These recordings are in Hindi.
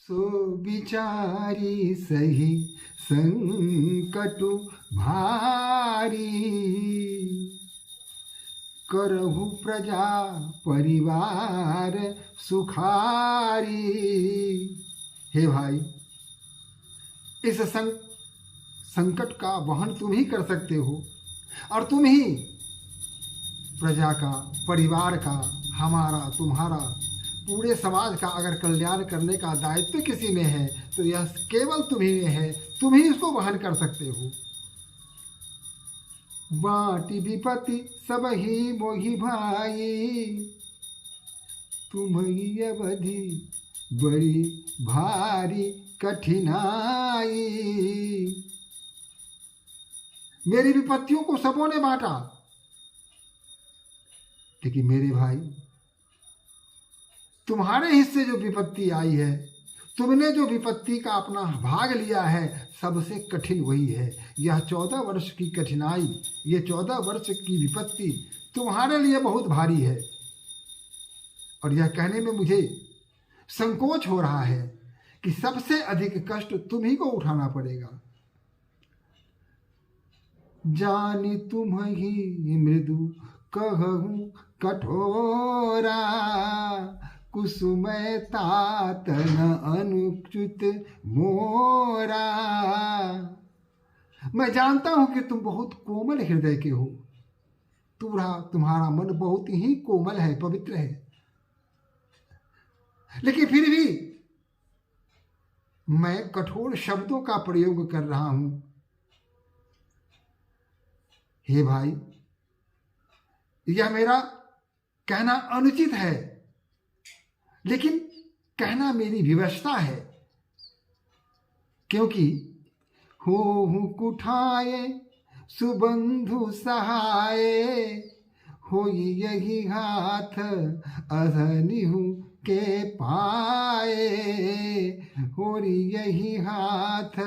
सो बिचारी सही संकटु भारी, करहु प्रजा परिवार सुखारी। हे भाई, इस संकट का वहन तुम ही कर सकते हो और तुम ही प्रजा का, परिवार का, हमारा, तुम्हारा, पूरे समाज का अगर कल्याण करने का दायित्व किसी में है तो यह केवल तुम्ही में है। तुम ही इसको वहन कर सकते हो। बाटी विपत्ति सब ही मोहि भाई, तुम ही अवधि बड़ी भारी कठिनाई। मेरी विपत्तियों को सबों ने बांटा, लेकिन मेरे भाई, तुम्हारे हिस्से जो विपत्ति आई है, तुमने जो विपत्ति का अपना भाग लिया है, सबसे कठिन वही है। यह 14 वर्ष की कठिनाई, ये 14 वर्ष की विपत्ति तुम्हारे लिए बहुत भारी है। और यह कहने में मुझे संकोच हो रहा है कि सबसे अधिक कष्ट तुम ही को उठाना पड़ेगा। जानी तुम ही मृदु कहूँ कठोरा, कुसुमय तातन अनुच्युत मोरा। मैं जानता हूं कि तुम बहुत कोमल हृदय के हो। तुम्हारा मन बहुत ही कोमल है, पवित्र है, लेकिन फिर भी मैं कठोर शब्दों का प्रयोग कर रहा हूं। हे भाई, यह मेरा कहना अनुचित है, लेकिन कहना मेरी विवशता है, क्योंकि हो कुठाए सुबंधु सहाय, हो यही हाथ अधनिहु के पाए, हो यही हाथ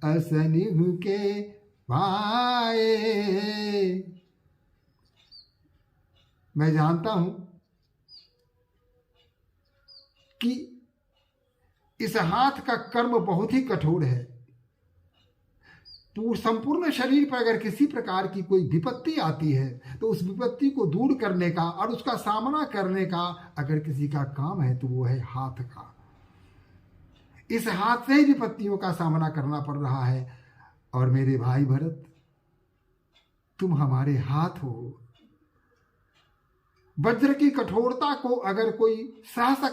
असनिहु के पाए। मैं जानता हूं कि इस हाथ का कर्म बहुत ही कठोर है। संपूर्ण शरीर पर अगर किसी प्रकार की कोई विपत्ति आती है तो उस विपत्ति को दूर करने का और उसका सामना करने का अगर किसी का काम है तो वो है हाथ का। इस हाथ से ही विपत्तियों का सामना करना पड़ रहा है। और मेरे भाई भरत, तुम हमारे हाथ हो। वज्र की कठोरता को अगर कोई सह सकता